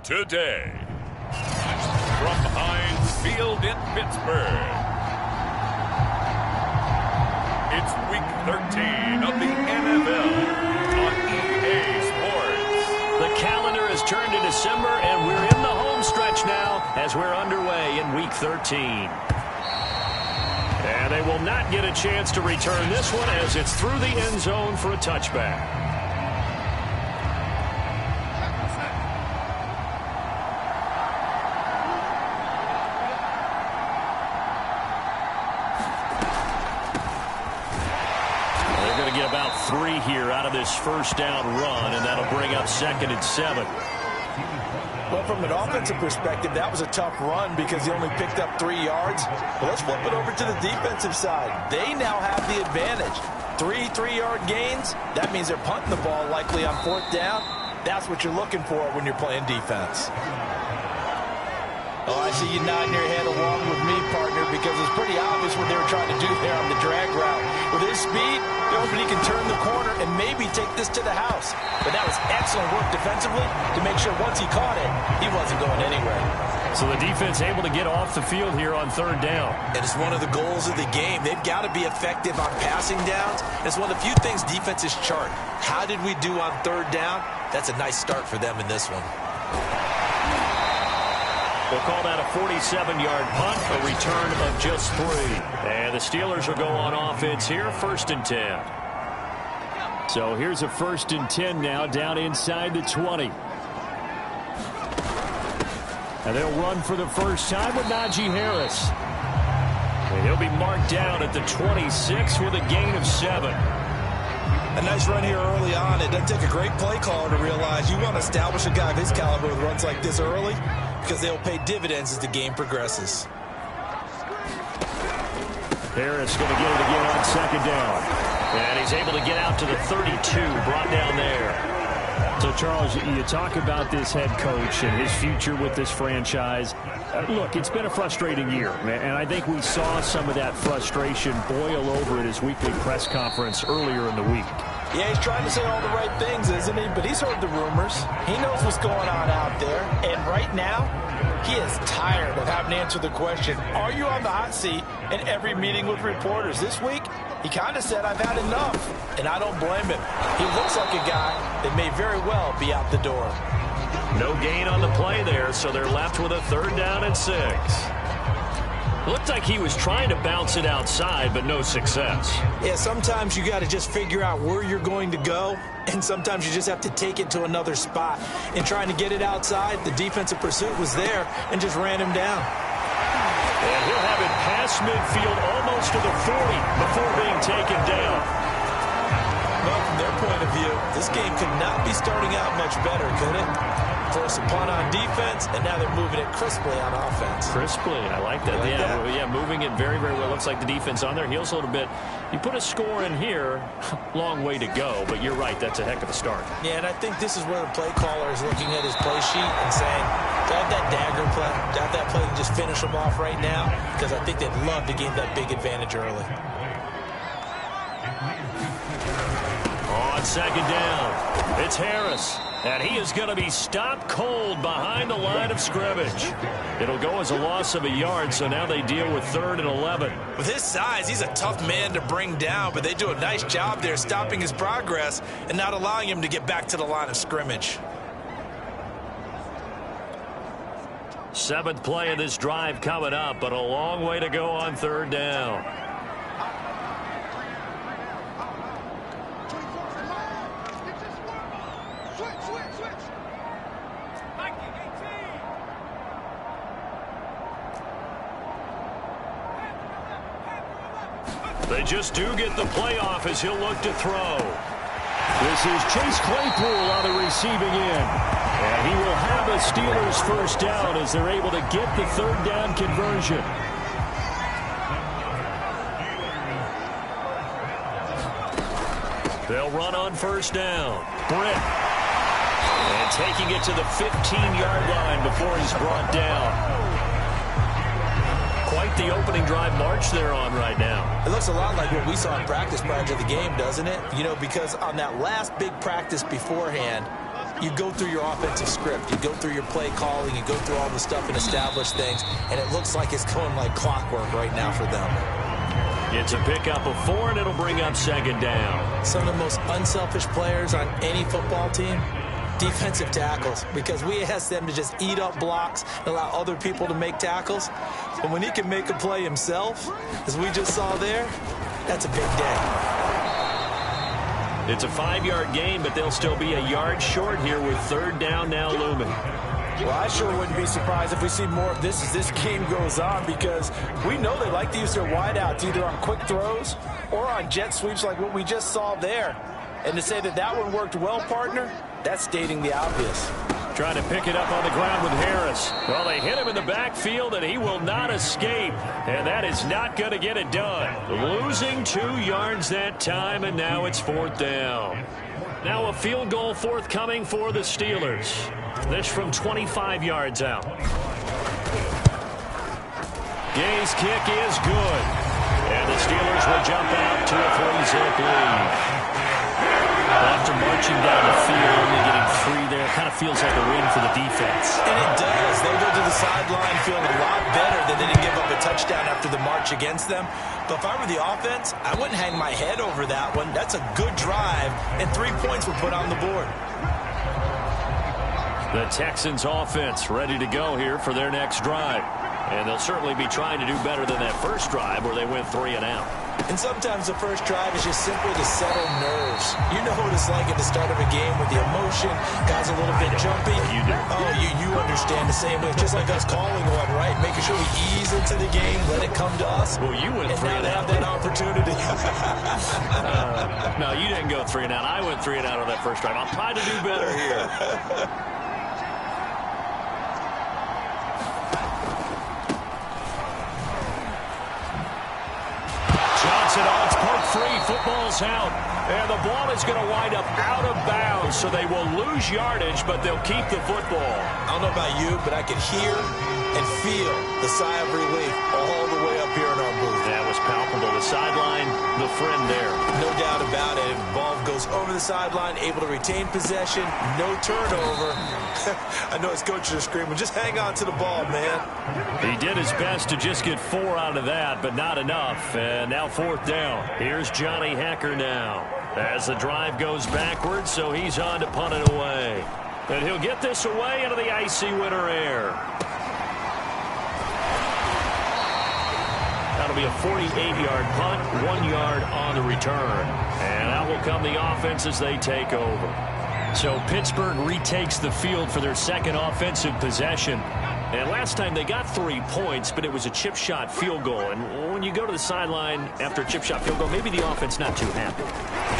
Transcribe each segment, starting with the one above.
today. From Heinz Field in Pittsburgh, it's Week 13 of the NFL on EA Sports. The calendar has turned to December, and we're in the home stretch now as we're underway in Week 13. And they will not get a chance to return this one as it's through the end zone for a touchback. They're going to get about 3 here out of this first down run, and that'll bring up 2nd and 7. Well, from an offensive perspective, that was a tough run because he only picked up 3 yards. But let's flip it over to the defensive side. They now have the advantage. 3 3-yard gains. That means they're punting the ball likely on 4th down. That's what you're looking for when you're playing defense. Oh, I see you nodding your head along with me, partner, because it's pretty obvious what they were trying to do there on the drag route. With his speed, he can turn the corner and maybe take this to the house. But that was excellent work defensively to make sure once he caught it, he wasn't going anywhere. So the defense able to get off the field here on 3rd down. And it's one of the goals of the game. They've got to be effective on passing downs. It's one of the few things defenses chart. How did we do on 3rd down? That's a nice start for them in this one. We'll call that a 47-yard punt, a return of just 3. And the Steelers will go on offense here, 1st and 10. So here's a 1st and 10 now, down inside the 20. And they'll run for the first time with Najee Harris. And he'll be marked down at the 26 with a gain of 7. A nice run here early on. It doesn't take a great play caller to realize you want to establish a guy of his caliber with runs like this early because they'll pay dividends as the game progresses. Harris going to get it again on 2nd down. And he's able to get out to the 32, brought down there. So, Charles, you talk about this head coach and his future with this franchise. Look, it's been a frustrating year, and I think we saw some of that frustration boil over at his weekly press conference earlier in the week. Yeah, he's trying to say all the right things, isn't he? But he's heard the rumors. He knows what's going on out there. And right now, he is tired of having to answer the question, are you on the hot seat in every meeting with reporters? This week, he kind of said, I've had enough. And I don't blame him. He looks like a guy that may very well be out the door. No gain on the play there, so they're left with a 3rd down and 6. Looked like he was trying to bounce it outside, but no success. Yeah, sometimes you got to just figure out where you're going to go, and sometimes you just have to take it to another spot. In trying to get it outside, the defensive pursuit was there and just ran him down. And he'll have it past midfield almost to the 40 before being taken down. Well, from their point of view, this game could not be starting out much better, could it? Force a punt on defense, and now they're moving it crisply on offense. Crisply, I like that. Yeah, moving it very, very well. Looks like the defense on their heels a little bit. You put a score in here, long way to go, but you're right, that's a heck of a start. Yeah, and I think this is where the play caller is looking at his play sheet and saying, do I have that dagger play? Do I have that play to just finish them off right now? Because I think they'd love to gain that big advantage early. On 2nd down, it's Harris. And he is going to be stopped cold behind the line of scrimmage. It'll go as a loss of a yard, so now they deal with 3rd and 11. With his size, he's a tough man to bring down, but they do a nice job there stopping his progress and not allowing him to get back to the line of scrimmage. 7th play of this drive coming up, but a long way to go on 3rd down. They just do get the play off as he'll look to throw. This is Chase Claypool on the receiving end. And he will have a Steelers first down as they're able to get the 3rd down conversion. They'll run on 1st down. Britt. And taking it to the 15-yard line before he's brought down. Quite the opening drive march they're on right now. It looks a lot like what we saw in practice prior to the game, doesn't it? You know, because on that last big practice beforehand, you go through your offensive script. You go through your play calling. You go through all the stuff and establish things. And it looks like it's going like clockwork right now for them. It's a pickup of 4, and it'll bring up second down. Some of the most unselfish players on any football team, defensive tackles, because we ask them to just eat up blocks and allow other people to make tackles. And when he can make a play himself, as we just saw there, that's a big day. It's a 5-yard gain, but they'll still be a yard short here with third down now looming. Well, I sure wouldn't be surprised if we see more of this as this game goes on, because we know they like to use their wideouts either on quick throws or on jet sweeps like what we just saw there. And to say that that one worked well, partner, that's stating the obvious. Trying to pick it up on the ground with Harris. Well, they hit him in the backfield, and he will not escape. And that is not going to get it done. Losing 2 yards that time, and now it's fourth down. Now a field goal forthcoming for the Steelers. This from 25 yards out. Gay's kick is good. And the Steelers will jump out to a 3-zip lead. After marching down the field, only getting 3 there, kind of feels like a win for the defense. And it does. They go to the sideline feeling a lot better than they didn't give up a touchdown after the march against them. But if I were the offense, I wouldn't hang my head over that one. That's a good drive, and 3 points were put on the board. The Texans offense ready to go here for their next drive. And they'll certainly be trying to do better than that first drive where they went 3 and out. And sometimes the first drive is just simply to settle nerves. You know what it's like at the start of a game with the emotion, guys a little bit jumpy. You do. Oh, you understand the same way. Just like us calling one, right? Making sure we ease into the game, let it come to us. Well, you went and 3 now and they out. have that opportunity. No, you didn't go 3 and out. I went 3 and out on that first drive. I'll try to do better here. It's poked free. Football's out. And the ball is going to wind up out of bounds, so they will lose yardage, but they'll keep the football. I don't know about you, but I could hear and feel the sigh of relief all the way up here in our booth. That was palpable. The sideline, the friend there. No doubt about it. If the ball goes over the sideline, able to retain possession, no turnover. I know his coaches are screaming, just hang on to the ball, man. He did his best to just get 4 out of that, but not enough. And now fourth down. Here's Johnny Hecker now. As the drive goes backwards, so he's on to punt it away. And he'll get this away into the icy winter air. That'll be a 48-yard punt, 1 yard on the return. And out will come the offense as they take over. So Pittsburgh retakes the field for their second offensive possession. And last time they got 3 points, but it was a chip shot field goal. And when you go to the sideline after a chip shot field goal, maybe the offense not too happy.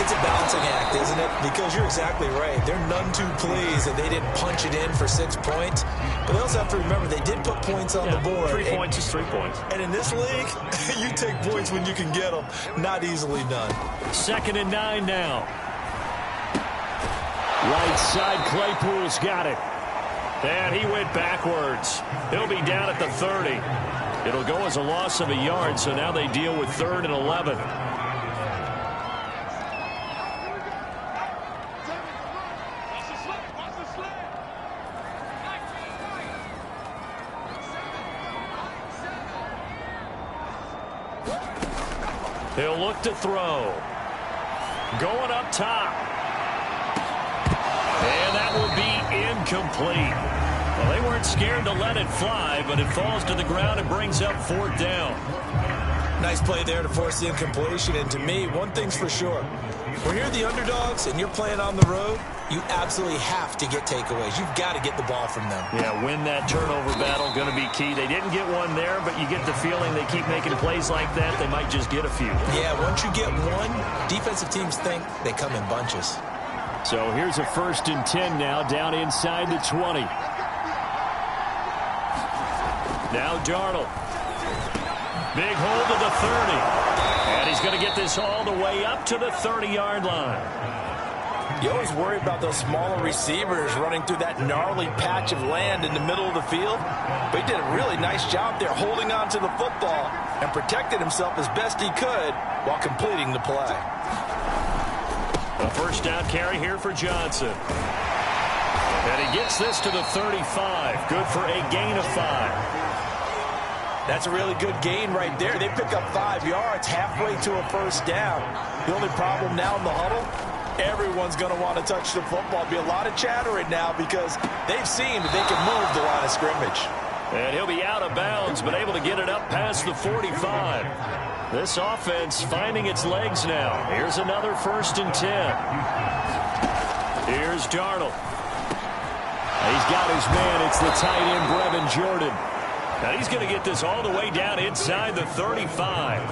It's a balancing act, isn't it? Because you're exactly right. They're none too pleased that they didn't punch it in for 6 points. But they also have to remember they did put points on the board. 3 points is 3 points. And in this league, you take points when you can get them. Not easily done. 2nd and 9 now. Right side, Claypool's got it. And he went backwards. He'll be down at the 30. It'll go as a loss of a yard, so now they deal with 3rd and 11. He'll look to throw. Going up top. And that will be incomplete. Well, they weren't scared to let it fly, but it falls to the ground and brings up 4th down. Nice play there to force the incompletion. And to me, one thing's for sure. When you're the underdogs and you're playing on the road, you absolutely have to get takeaways. You've got to get the ball from them. Yeah, win that turnover battle, going to be key. They didn't get one there, but you get the feeling they keep making plays like that, they might just get a few. Yeah, once you get one, defensive teams think they come in bunches. So here's a 1st and 10 now, down inside the 20. Now Darnold. Big hold of the 30. And he's going to get this all the way up to the 30-yard line. You always worry about those smaller receivers running through that gnarly patch of land in the middle of the field. But he did a really nice job there holding on to the football and protected himself as best he could while completing the play. A 1st down carry here for Johnson. And he gets this to the 35. Good for a gain of 5. That's a really good gain right there. They pick up 5 yards halfway to a first down. The only problem now in the huddle, everyone's going to want to touch the football. Be a lot of chattering now because they've seen that they can move the line of scrimmage. And he'll be out of bounds, but able to get it up past the 45. This offense finding its legs now. Here's another 1st and 10. Here's Darnold. He's got his man. It's the tight end, Brevin Jordan. Now he's going to get this all the way down inside the 35.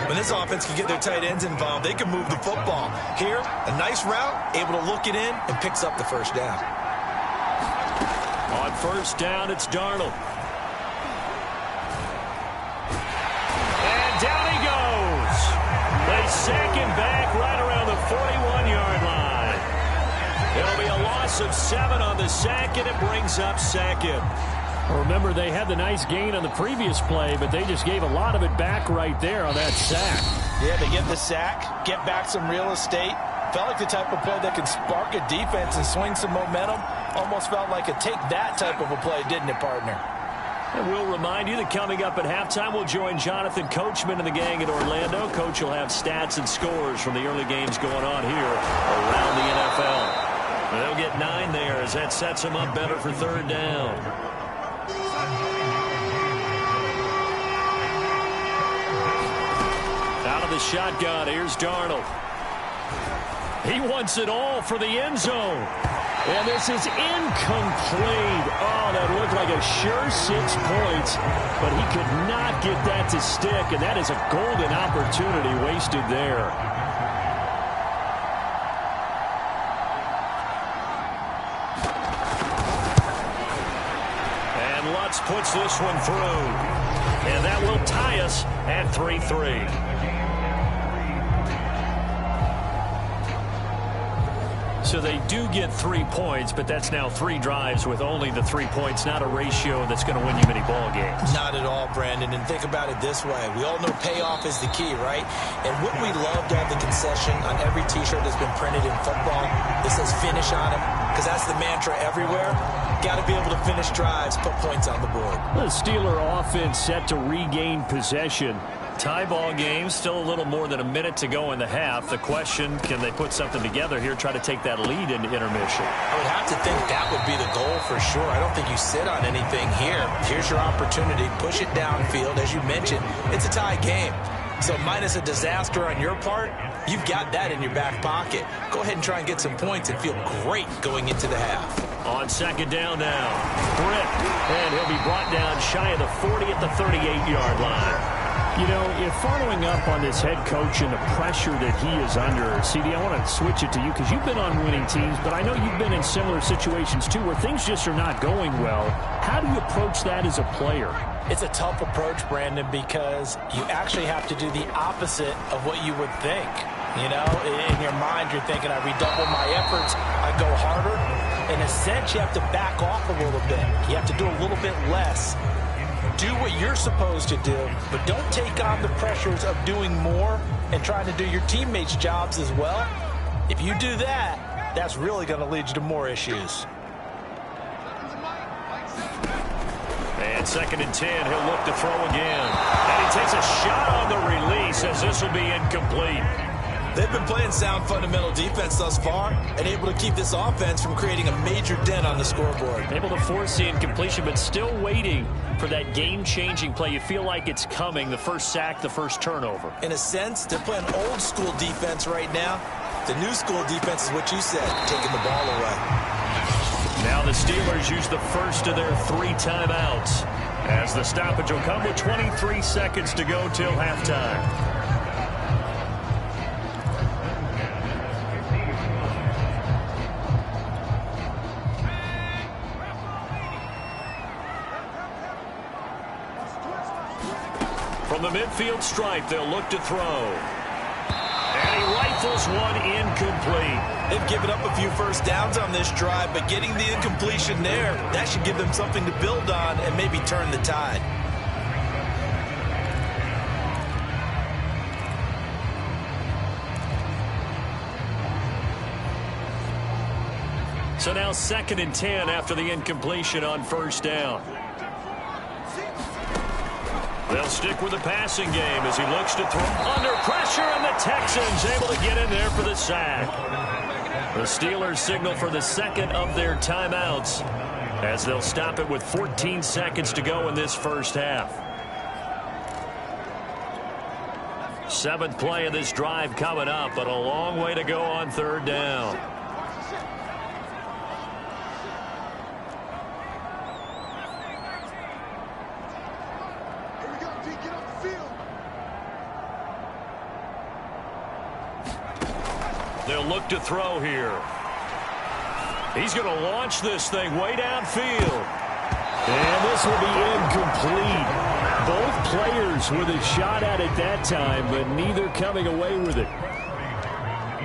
When this offense can get their tight ends involved, they can move the football. Here, a nice route, able to look it in, and picks up the first down. On first down, it's Darnold. And down he goes. They sack him back right around the 41-yard line. It'll be a loss of 7 on the sack, and it brings up second. Remember, they had the nice gain on the previous play, but they just gave a lot of it back right there on that sack. Yeah, they get the sack, get back some real estate. Felt like the type of play that can spark a defense and swing some momentum. Almost felt like a take-that type of a play, didn't it, partner? And we'll remind you that coming up at halftime, we'll join Jonathan Coachman and the gang in Orlando. Coach will have stats and scores from the early games going on here around the NFL. They'll get 9 there as that sets them up better for third down. Out of the shotgun, here's Darnold. He wants it all for the end zone. And this is incomplete. Oh, that looked like a sure 6 points, but he could not get that to stick, and that is a golden opportunity wasted there. And Lutz puts this one through. And that will tie us at 3-3. So they do get 3 points, but that's now 3 drives with only the 3 points, not a ratio that's going to win you many ball games. Not at all, Brandon. And think about it this way. We all know payoff is the key, right? And wouldn't we love to have the concession on every T-shirt that's been printed in football that says finish on it? Because that's the mantra everywhere. Got to be able to finish drives, put points on the board. The Steeler offense set to regain possession. Tie ball game, still a little more than a minute to go in the half. The question, can they put something together here, try to take that lead into intermission? I would have to think that would be the goal for sure. I don't think you sit on anything here. Here's your opportunity. Push it downfield. As you mentioned, it's a tie game. So minus a disaster on your part, you've got that in your back pocket. Go ahead and try and get some points and feel great going into the half. On second down now, Britt, and he'll be brought down shy of the 40 at the 38-yard line. You know, if following up on this head coach and the pressure that he is under, CD, I want to switch it to you because you've been on winning teams, but I know you've been in similar situations too where things just are not going well. How do you approach that as a player? It's a tough approach, Brandon, because you actually have to do the opposite of what you would think. You know, in your mind, you're thinking, I redouble my efforts, I go harder. In a sense, you have to back off a little bit. You have to do a little bit less. Do what you're supposed to do, but don't take on the pressures of doing more and trying to do your teammates' jobs as well. If you do that, that's really going to lead you to more issues. And second and 10, he'll look to throw again. And he takes a shot on the release as this will be incomplete. They've been playing sound fundamental defense thus far and able to keep this offense from creating a major dent on the scoreboard. Able to force the incompletion, but still waiting for that game-changing play. You feel like it's coming, the first sack, the first turnover. In a sense, they're playing old-school defense right now. The new school defense is what you said, taking the ball away. Now the Steelers use the first of their 3 timeouts as the stoppage will come with 23 seconds to go till halftime. From the midfield stripe, they'll look to throw. And he rifles one incomplete. They've given up a few first downs on this drive, but getting the incompletion there, that should give them something to build on and maybe turn the tide. So now 2nd and 10 after the incompletion on 1st down. They'll stick with the passing game as he looks to throw under pressure, and the Texans able to get in there for the sack. The Steelers signal for the 2nd of their timeouts as they'll stop it with 14 seconds to go in this 1st half. 7th play of this drive coming up, but a long way to go on 3rd down. They'll look to throw here. He's going to launch this thing way downfield. And this will be incomplete. Both players with a shot at it that time, but neither coming away with it.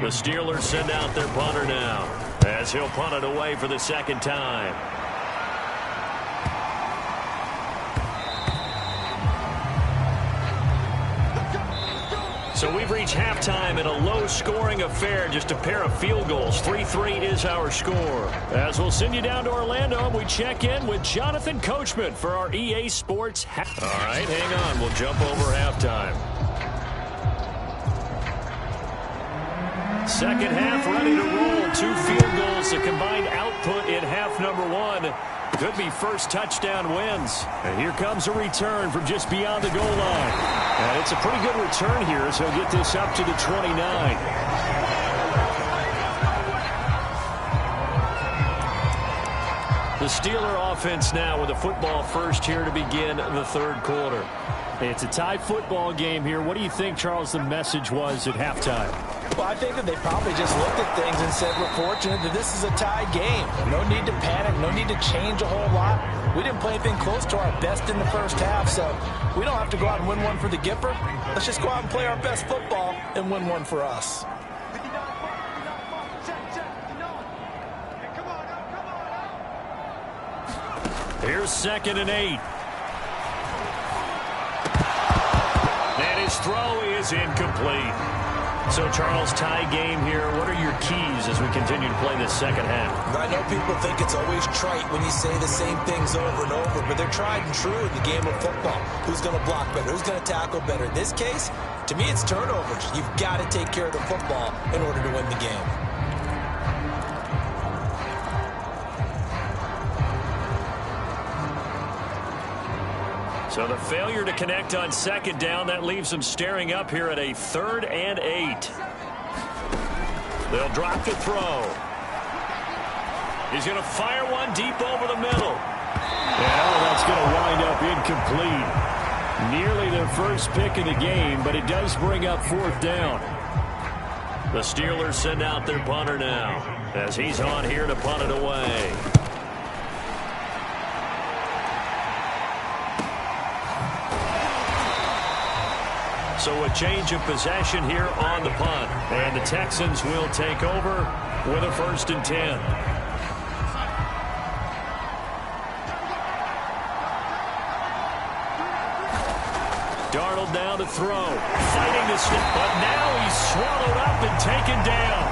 The Steelers send out their punter now as he'll punt it away for the 2nd time. So we've reached halftime in a low-scoring affair, just a pair of field goals. 3-3 is our score. As we'll send you down to Orlando, we check in with Jonathan Coachman for our EA Sports. All right, hang on. We'll jump over halftime. 2nd half ready to roll. 2 field goals, the combined output in half number 1. Could be first touchdown wins. And here comes a return from just beyond the goal line. And it's a pretty good return here as he'll get this up to the 29. The Steeler offense now with a football first here to begin the 3rd quarter. It's a tie football game here. What do you think, Charles, the message was at halftime? Well, I think that they probably just looked at things and said, we're fortunate that this is a tie game. No need to panic. No need to change a whole lot. We didn't play anything close to our best in the 1st half, so we don't have to go out and win one for the Gipper. Let's just go out and play our best football and win one for us. Here's 2nd and 8. And his throw is incomplete. So, Charles, tie game here. What are your keys as we continue to play this 2nd half? I know people think it's always trite when you say the same things over and over, but they're tried and true in the game of football. Who's going to block better? Who's going to tackle better? In this case, to me, it's turnovers. You've got to take care of the football in order to win the game. So the failure to connect on 2nd down, that leaves them staring up here at a 3rd and 8. They'll drop to throw. He's going to fire one deep over the middle. And that's going to wind up incomplete. Nearly their first pick of the game, but it does bring up 4th down. The Steelers send out their punter now as he's on here to punt it away. So a change of possession here on the punt. And the Texans will take over with a 1st and 10. Darnold down to throw. Fighting the snap, but now he's swallowed up and taken down.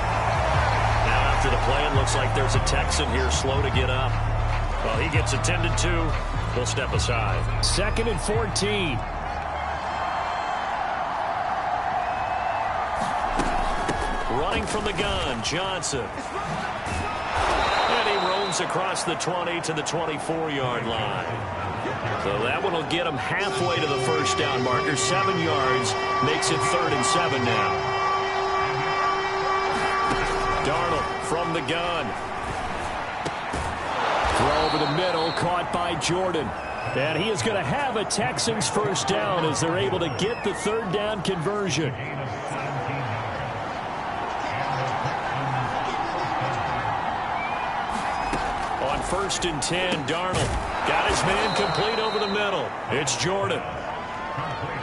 Now after the play, it looks like there's a Texan here slow to get up. Well, he gets attended to. We'll step aside. 2nd and 14. Running from the gun, Johnson. And he roams across the 20 to the 24-yard line. So that one will get him halfway to the 1st down marker. 7 yards makes it 3rd and 7 now. Darnold from the gun. Throw over the middle, caught by Jordan. And he is going to have a Texans 1st down as they're able to get the 3rd down conversion. On 1st and 10, Darnold got his man complete over the middle. It's Jordan.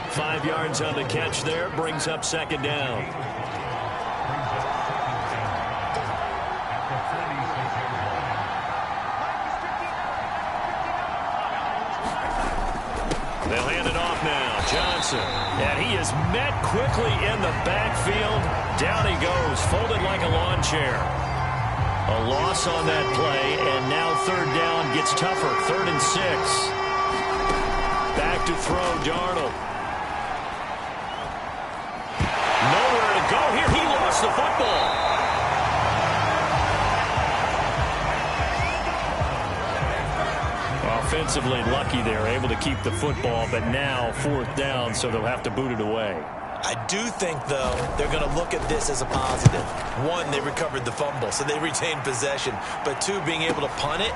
5 yards on the catch there, brings up 2nd down. They'll hand it off now. Johnson. And he is met quickly in the backfield. Down he goes, folded like a lawn chair. A loss on that play, and now third down gets tougher. 3rd and 6. Back to throw, Darnold. Nowhere to go here. He lost the football. Offensively lucky there, able to keep the football, but now 4th down, so they'll have to boot it away. I do think, though, they're going to look at this as a positive. 1, they recovered the fumble, so they retained possession. But 2, being able to punt it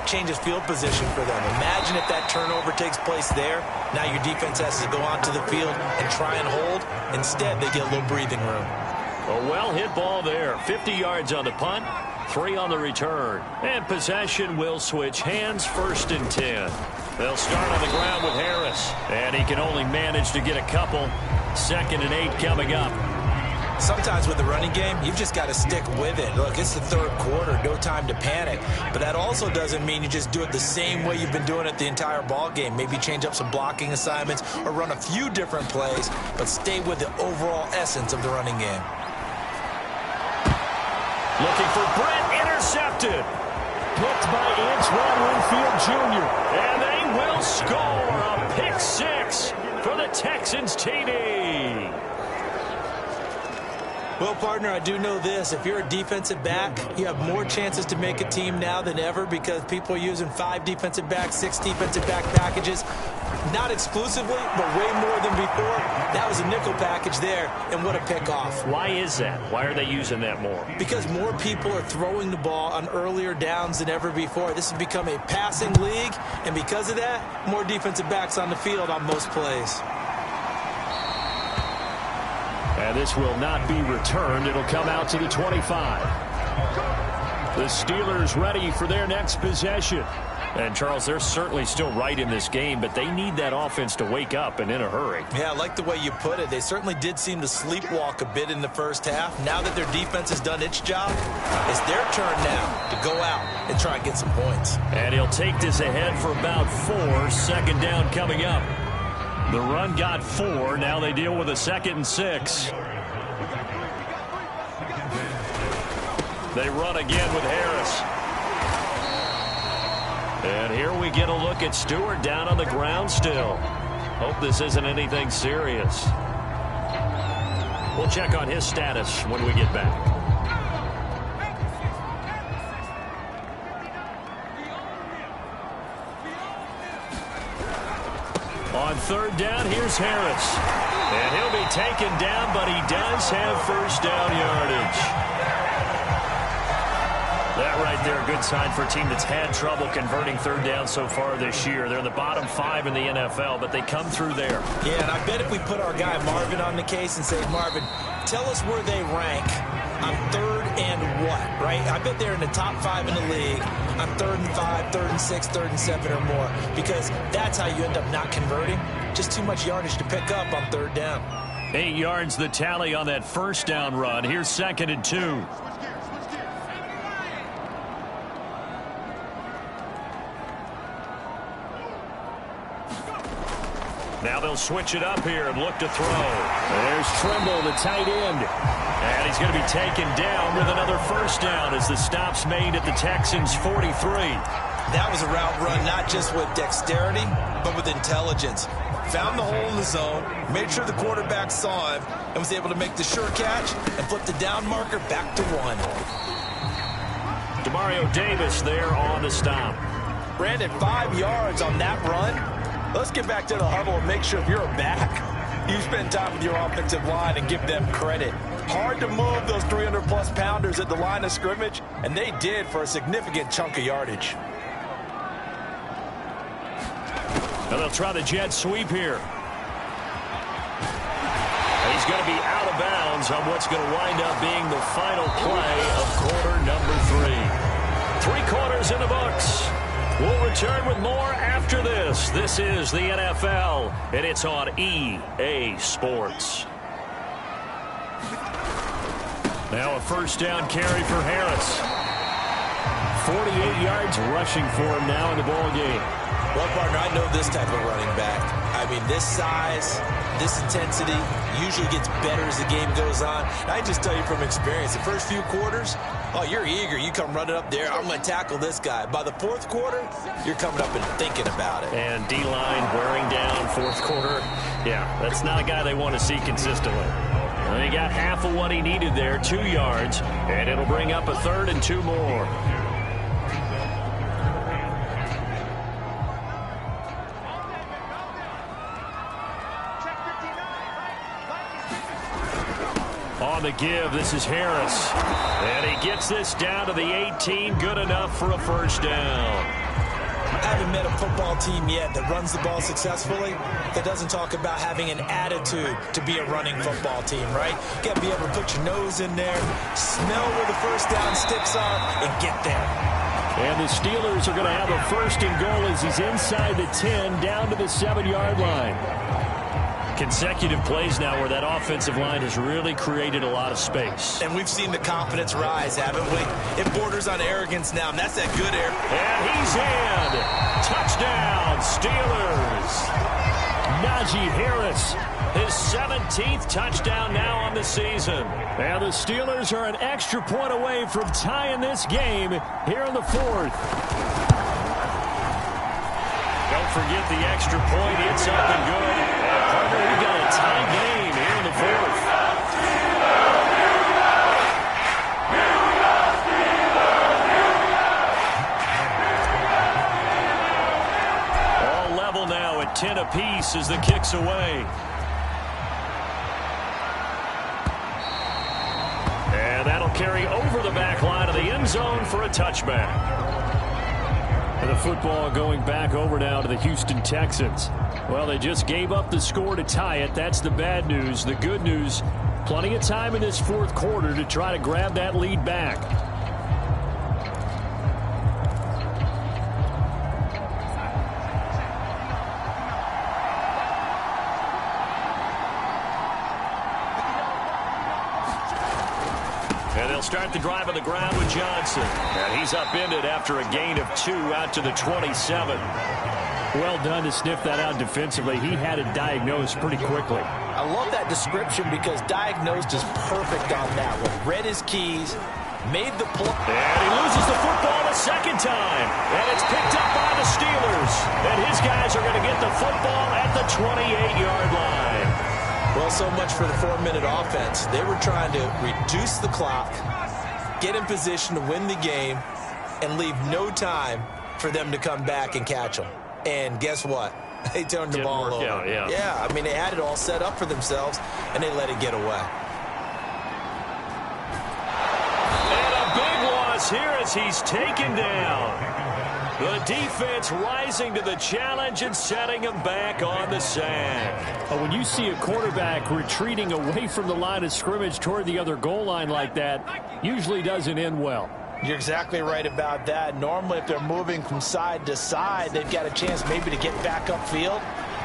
changes field position for them. Imagine if that turnover takes place there. Now your defense has to go onto the field and try and hold. Instead, they get a little breathing room. A well-hit ball there. 50 yards on the punt, 3 on the return. And possession will switch hands. 1st and 10. They'll start on the ground with Harris. And he can only manage to get a couple. 2nd and 8 coming up. Sometimes with the running game, you've just got to stick with it. Look, it's the 3rd quarter, no time to panic. But that also doesn't mean you just do it the same way you've been doing it the entire ball game. Maybe change up some blocking assignments or run a few different plays, but stay with the overall essence of the running game. Looking for Brett, intercepted. Picked by Antoine Winfield Jr. And they will score a pick 6 for the Texans TD. Well, partner, I do know this. If you're a defensive back, you have more chances to make a team now than ever because people are using 5 defensive backs, 6 defensive back packages. Not exclusively, but way more than before. That was a nickel package there, and what a pickoff. Why is that? Why are they using that more? Because more people are throwing the ball on earlier downs than ever before. This has become a passing league, and because of that, more defensive backs on the field on most plays. And this will not be returned. It'll come out to the 25. The Steelers ready for their next possession. And, Charles, they're certainly still right in this game, but they need that offense to wake up and in a hurry. Yeah, I like the way you put it. They certainly did seem to sleepwalk a bit in the first half. Now that their defense has done its job, it's their turn now to go out and try and get some points. And he'll take this ahead for about 4. 2nd down coming up. The run got 4. Now they deal with a 2nd and 6. They run again with Harris. And here we get a look at Stewart down on the ground still. Hope this isn't anything serious. We'll check on his status when we get back. On 3rd down, here's Harris. And he'll be taken down, but he does have 1st down yardage. That right there, a good sign for a team that's had trouble converting 3rd down so far this year. They're in the bottom 5 in the NFL, but they come through there. Yeah, and I bet if we put our guy Marvin on the case and say, Marvin, tell us where they rank on 3rd and what, right? I bet they're in the top 5 in the league on 3rd and 5, 3rd and 6, 3rd and 7 or more, because that's how you end up not converting. Just too much yardage to pick up on 3rd down. 8 yards the tally on that 1st down run. Here's 2nd and 2. Now they'll switch it up here and look to throw. There's Trimble, the tight end. And he's going to be taken down with another 1st down as the stop's made at the Texans' 43. That was a route run not just with dexterity, but with intelligence. Found the hole in the zone, made sure the quarterback saw him, and was able to make the sure catch and flip the down marker back to 1. Demario Davis there on the stop. Brandon, 5 yards on that run. Let's get back to the huddle and make sure if you're a back, you spend time with your offensive line and give them credit. Hard to move those 300-plus pounders at the line of scrimmage, and they did for a significant chunk of yardage. Now they'll try the jet sweep here. He's going to be out of bounds on what's going to wind up being the final play of quarter number 3. 3 quarters in the books. We'll return with more after this. This is the NFL, and it's on EA Sports. Now a 1st down carry for Harris. 48 yards rushing for him now in the ball game. Well, partner, I know this type of running back. I mean, this size, this intensity usually gets better as the game goes on. I just tell you from experience, the first few quarters, Oh, you're eager. You come running up there. I'm going to tackle this guy. By the fourth quarter, you're coming up and thinking about it. And D-line wearing down fourth quarter. Yeah, that's not a guy they want to see consistently. And he got half of what he needed there, 2 yards, and it'll bring up a 3rd and 2 more. On the give, this is Harris. And he gets this down to the 18, good enough for a first down. I haven't met a football team yet that runs the ball successfully that doesn't talk about having an attitude to be a running football team, right? You got to be able to put your nose in there, smell where the first down sticks are, and get there. And the Steelers are going to have a 1st and goal as he's inside the 10, down to the 7-yard line. Consecutive plays now where that offensive line has really created a lot of space. And we've seen the confidence rise, haven't we? It borders on arrogance now, and that's that good air. And he's in. Touchdown, Steelers. Najee Harris, his 17th touchdown now on the season. And the Steelers are an extra point away from tying this game here in the 4th. Don't forget the extra point. It's up and good. Partner, we got a tie game here in the 4th. All level now at 10 apiece as the kick's away. And that'll carry over the back line of the end zone for a touchback. And the football going back over now to the Houston Texans. Well, they just gave up the score to tie it. That's the bad news. The good news, plenty of time in this 4th quarter to try to grab that lead back. And they'll start the drive on the ground with Johnson. And he's upended after a gain of 2 out to the 27. Well done to sniff that out defensively. He had it diagnosed pretty quickly. I love that description because diagnosed is perfect on that one. Read his keys, made the play. And he loses the football a second time. And it's picked up by the Steelers. And his guys are going to get the football at the 28-yard line. Well, so much for the 4-minute offense. They were trying to reduce the clock, get in position to win the game, and leave no time for them to come back and catch them. And guess what? They turned the ball over. Yeah, I mean, they had it all set up for themselves, and they let it get away. And a big loss here as he's taken down. The defense rising to the challenge and setting him back on the sack. When you see a quarterback retreating away from the line of scrimmage toward the other goal line like that, usually doesn't end well. You're exactly right about that. Normally, if they're moving from side to side, they've got a chance maybe to get back upfield.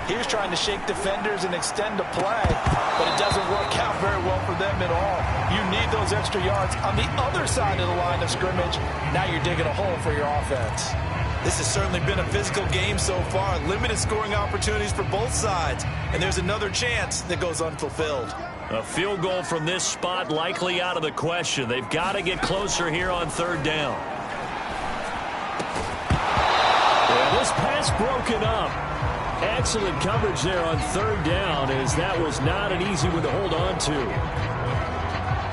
He was trying to shake defenders and extend the play, but it doesn't work out very well for them at all. You need those extra yards on the other side of the line of scrimmage. Now you're digging a hole for your offense. This has certainly been a physical game so far. Limited scoring opportunities for both sides. And there's another chance that goes unfulfilled. A field goal from this spot likely out of the question. They've got to get closer here on 3rd down. Yeah, this pass broken up. Excellent coverage there on 3rd down, as that was not an easy one to hold on to.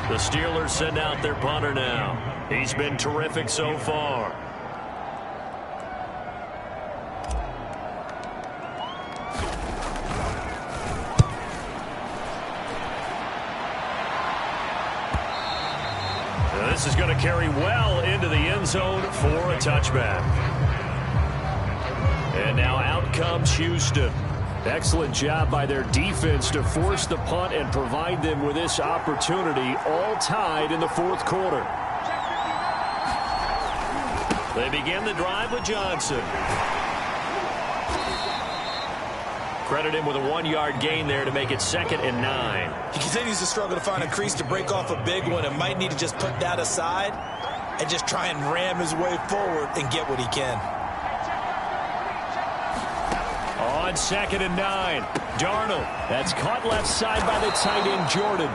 The Steelers send out their punter now. He's been terrific so far. This is going to carry well into the end zone for a touchback. And now out comes Houston. Excellent job by their defense to force the punt and provide them with this opportunity, all tied in the 4th quarter. They begin the drive with Johnson. Credit him with a 1-yard gain there to make it 2nd and 9. He continues to struggle to find a crease to break off a big one and might need to just put that aside and just try and ram his way forward and get what he can. On 2nd and 9, Darnold. That's caught left side by the tight end, Jordan.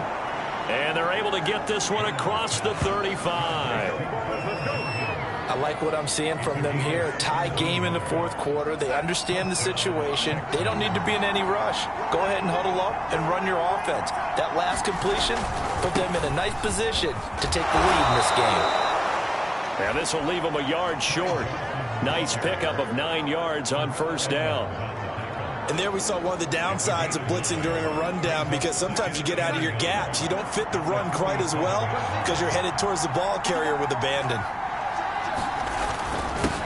And they're able to get this one across the 35. I like what I'm seeing from them here. Tie game in the fourth quarter. They understand the situation. They don't need to be in any rush. Go ahead and huddle up and run your offense. That last completion put them in a nice position to take the lead in this game. Now this will leave them a yard short. Nice pickup of 9 yards on first down. And there we saw one of the downsides of blitzing during a rundown, because sometimes you get out of your gaps. You don't fit the run quite as well because you're headed towards the ball carrier with abandon.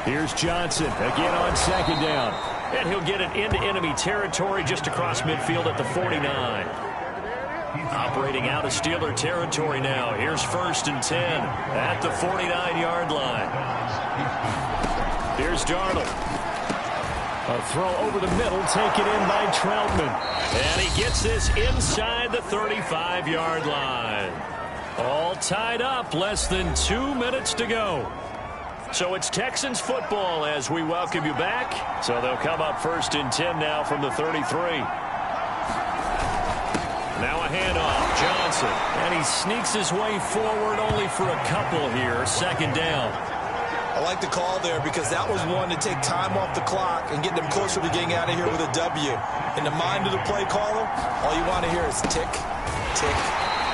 Here's Johnson again on second down. And he'll get it into enemy territory just across midfield at the 49. Operating out of Steeler territory now. Here's 1st and 10 at the 49-yard line. Here's Darnold. A throw over the middle, taken in by Troutman. And he gets this inside the 35-yard line. All tied up, less than 2 minutes to go. So it's Texans football as we welcome you back. So they'll come up 1st and 10 now from the 33. Now a handoff, Johnson. And he sneaks his way forward only for a couple here. 2nd down. I like the call there because that was one to take time off the clock and get them closer to getting out of here with a W. In the mind of the play caller, all you want to hear is tick, tick,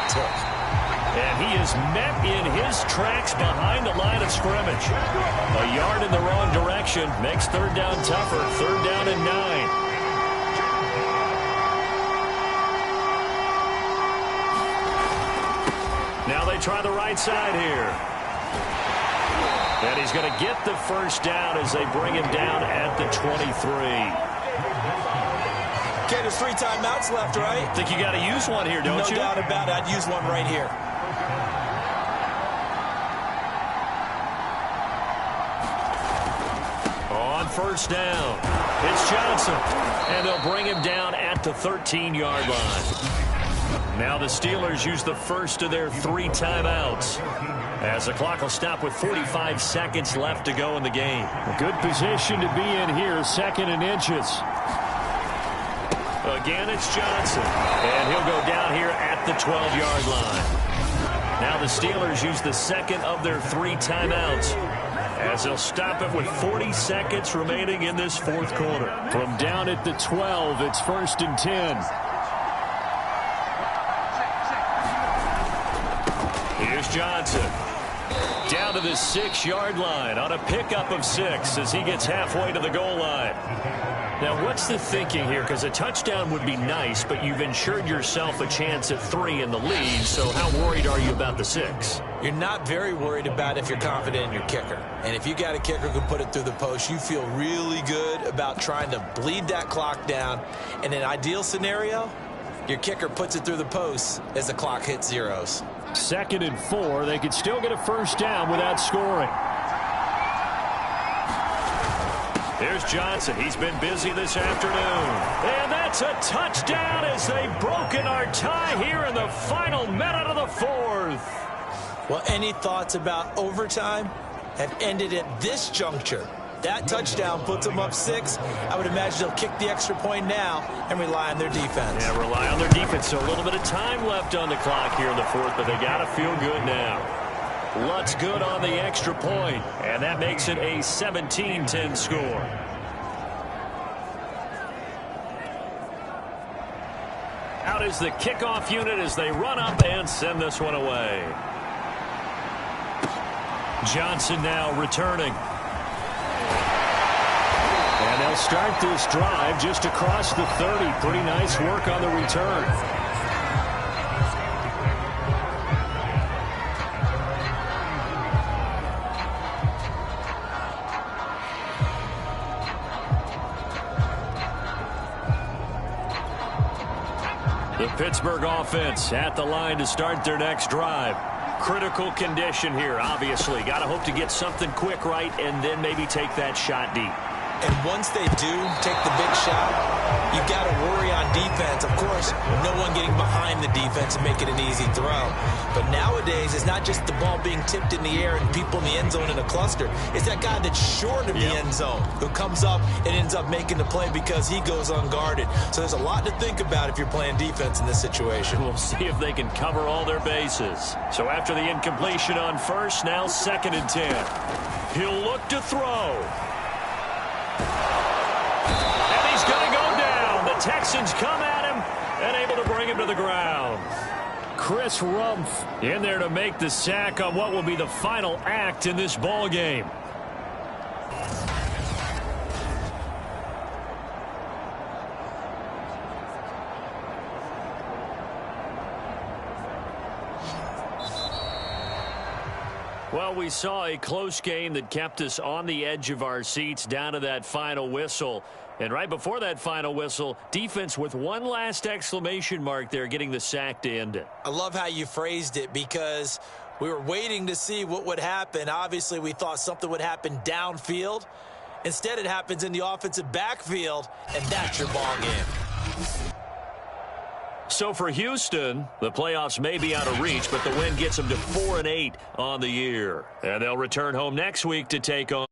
tick. And he is met in his tracks behind the line of scrimmage. A yard in the wrong direction makes 3rd down tougher. 3rd down and 9. Now they try the right side here. And he's going to get the 1st down as they bring him down at the 23. Okay, there's 3 timeouts left, right? Think you got to use one here, don't you? No doubt about it. I'd use one right here. On 1st down, it's Johnson. And they'll bring him down at the 13-yard line. Now the Steelers use the 1st of their 3 timeouts, as the clock will stop with 45 seconds left to go in the game. A good position to be in here, 2nd and inches. Again, it's Johnson. And he'll go down here at the 12-yard line. Now the Steelers use the 2nd of their 3 timeouts, as they'll stop it with 40 seconds remaining in this 4th quarter. From down at the 12, it's 1st and 10. Here's Johnson. Down to the 6-yard line on a pickup of 6 as he gets halfway to the goal line. Now, what's the thinking here? Because a touchdown would be nice, but you've ensured yourself a chance at 3 in the lead, so how worried are you about the 6? You're not very worried about if you're confident in your kicker. And if you got a kicker who can put it through the post, you feel really good about trying to bleed that clock down. In an ideal scenario, your kicker puts it through the post as the clock hits zeros. 2nd and 4. They could still get a 1st down without scoring. Here's Johnson. He's been busy this afternoon. And that's a touchdown as they've broken our tie here in the final minute of the 4th. Well, any thoughts about overtime have ended at this juncture. That touchdown puts them up 6. I would imagine they'll kick the extra point now and rely on their defense. Yeah, rely on their defense. So a little bit of time left on the clock here in the 4th, but they got to feel good now. Lutz good on the extra point, and that makes it a 17-10 score. Out is the kickoff unit as they run up and send this one away. Johnson now returning. And they'll start this drive just across the 30. Pretty nice work on the return. The Pittsburgh offense at the line to start their next drive. Critical condition here, obviously. Got to hope to get something quick right and then maybe take that shot deep. And once they do take the big shot, you've got to worry on defense, of course, no one getting behind the defense and making an easy throw. But nowadays, it's not just the ball being tipped in the air and people in the end zone in a cluster. It's that guy that's short of the end zone who comes up and ends up making the play because he goes unguarded. So there's a lot to think about if you're playing defense in this situation. We'll see if they can cover all their bases. So after the incompletion on first, now 2nd and 10. He'll look to throw. And he's going to go down. The Texans come at him and able to bring him to the ground. Chris Rumph in there to make the sack on what will be the final act in this ball game. Well, we saw a close game that kept us on the edge of our seats down to that final whistle. And right before that final whistle, defense with one last exclamation mark there, getting the sack to end it. I love how you phrased it because we were waiting to see what would happen. Obviously, we thought something would happen downfield. Instead, it happens in the offensive backfield, and that's your ball game. So for Houston, the playoffs may be out of reach, but the win gets them to 4-8 on the year. And they'll return home next week to take on